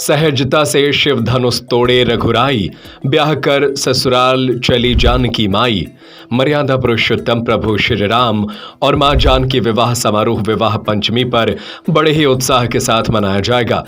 सहजता से शिव धनुष तोड़े रघुराई, ब्याह कर ससुराल चली जानकी माई। मर्यादा पुरुषोत्तम प्रभु श्री राम और मां जानकी विवाह समारोह विवाह पंचमी पर बड़े ही उत्साह के साथ मनाया जाएगा।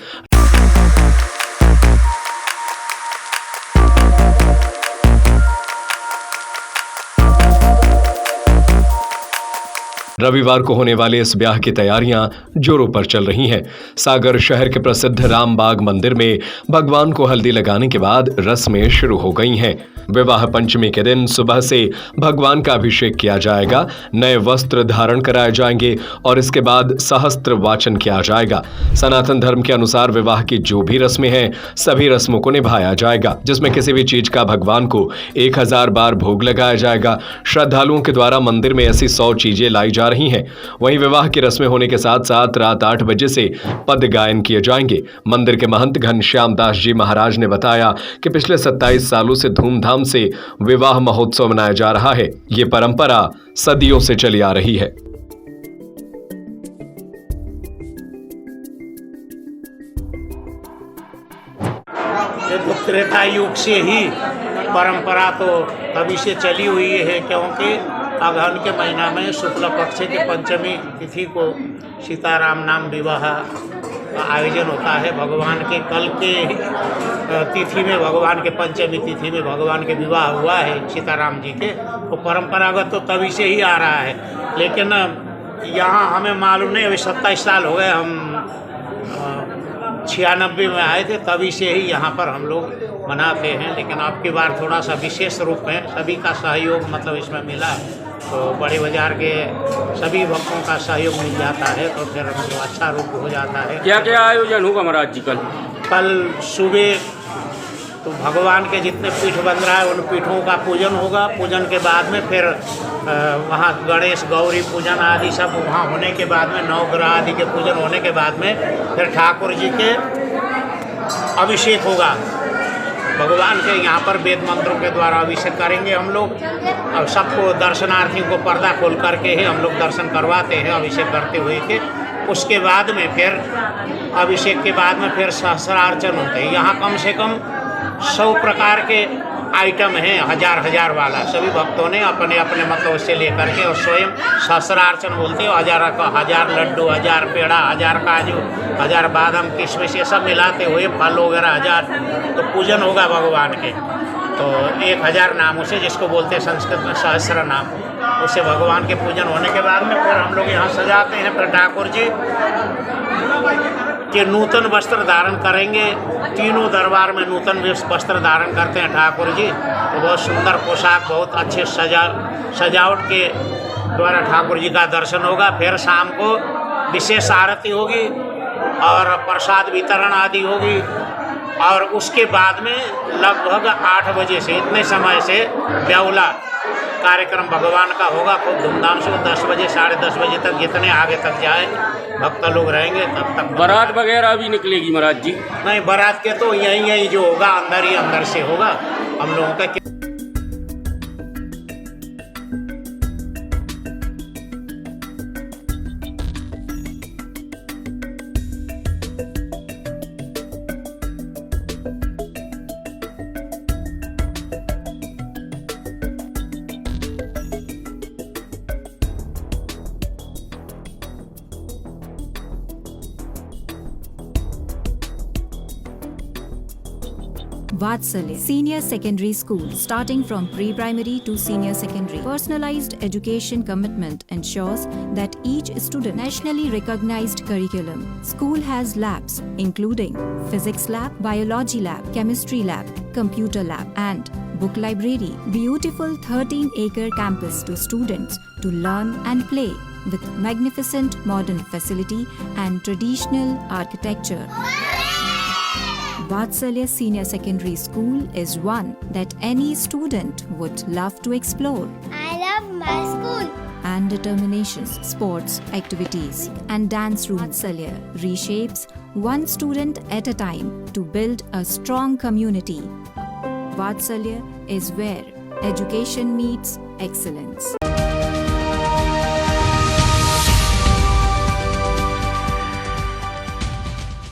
रविवार को होने वाले इस ब्याह की तैयारियां जोरों पर चल रही हैं। सागर शहर के प्रसिद्ध रामबाग मंदिर में भगवान को हल्दी लगाने के बाद रस्में शुरू हो गई हैं। विवाह पंचमी के दिन सुबह से भगवान का अभिषेक किया जाएगा, नए वस्त्र धारण कराए जाएंगे और इसके बाद सहस्त्र वाचन किया जाएगा। सनातन धर्म के अनुसार विवाह की जो भी रस्में हैं, सभी रस्मों को निभाया जाएगा, जिसमें किसी भी चीज का भगवान को 1000 बार भोग लगाया जाएगा। श्रद्धालुओं के द्वारा मंदिर में ऐसी 100 चीजें लाई जा रही हैं। वहीं विवाह की रस्में होने के साथ साथ रात 8 बजे से पद गायन किए जाएंगे। मंदिर के महंत घनश्याम दास जी महाराज ने बताया कि पिछले 27 सालों से धूमधाम से विवाह महोत्सव मनाया जा रहा है। ये परंपरा सदियों से चली आ रही है। त्रेता युग से ही परंपरा तो तभी से चली हुई है, क्योंकि अगहन के महीना में शुक्ल पक्ष की पंचमी तिथि को सीताराम नाम विवाह का आयोजन होता है। भगवान के कल के तिथि में, भगवान के पंचमी तिथि में भगवान के विवाह हुआ है सीताराम जी के। तो परंपरागत तो तभी से ही आ रहा है, लेकिन यहाँ हमें मालूम नहीं, अभी 27 साल हो गए, हम 96 में आए थे, तभी से ही यहाँ पर हम लोग मनाते हैं। लेकिन अब की बार थोड़ा सा विशेष रूप में सभी का सहयोग मतलब इसमें मिला, तो बड़े बाजार के सभी भक्तों का सहयोग मिल जाता है, तो फिर मतलब अच्छा रूप हो जाता है। क्या क्या आयोजन होगा महाराज जी कल सुबह तो भगवान के जितने पीठ बन रहा है उन पीठों का पूजन होगा। पूजन के बाद में फिर वहाँ गणेश गौरी पूजन आदि सब वहाँ होने के बाद में, नवग्रह आदि के पूजन होने के बाद में फिर ठाकुर जी के अभिषेक होगा। भगवान के यहाँ पर वेद मंत्रों के द्वारा अभिषेक करेंगे हम लोग। अब सबको दर्शनार्थियों को पर्दा खोल करके ही हम लोग दर्शन करवाते हैं अभिषेक करते हुए के। उसके बाद में फिर अभिषेक के बाद में फिर सहस्रार्चन होते हैं। यहाँ कम से कम 100 प्रकार के आइटम हैं, हजार वाला। सभी भक्तों ने अपने अपने मतलब उससे लेकर के और स्वयं सहस्रार्चन बोलते हैं। 1000 लड्डू, 1000 पेड़ा, 1000 काजू, 1000 बादाम, किशमिश, ये सब मिलाते हुए फल वगैरह 1000, तो पूजन होगा भगवान के। तो 1000 नामों से, जिसको बोलते हैं संस्कृत में सहस्र नाम, उससे भगवान के पूजन होने के बाद में फिर हम लोग यहाँ सजाते हैं। फिर ठाकुर जी के नूतन वस्त्र धारण करेंगे। तीनों दरबार में नूतन वस्त्र धारण करते हैं ठाकुर जी। तो बहुत सुंदर पोशाक, बहुत अच्छे सजावट के द्वारा ठाकुर जी का दर्शन होगा। फिर शाम को विशेष आरती होगी और प्रसाद वितरण आदि होगी। और उसके बाद में लगभग 8 बजे से, इतने समय से ब्याहुला कार्यक्रम भगवान का होगा खूब धूमधाम से। 10 बजे, 10:30 बजे तक, जितने आगे तक जाए भक्त लोग रहेंगे तब तक। बारात वगैरह भी निकलेगी महाराज जी? नहीं, बारात के तो यही जो होगा अंदर ही अंदर से होगा हम लोगों का। Vatsalya Senior Secondary School, starting from pre-primary to senior secondary. Personalized education commitment ensures that each student nationally recognized curriculum. School has labs including physics lab, biology lab, chemistry lab, computer lab and book library. Beautiful 13-acre campus to students to learn and play with magnificent modern facility and traditional architecture. Vatsalya Senior Secondary School is one that any student would love to explore. I love my school. And determination, sports, activities, and dance room. Vatsalya reshapes one student at a time to build a strong community. Vatsalya is where education meets excellence.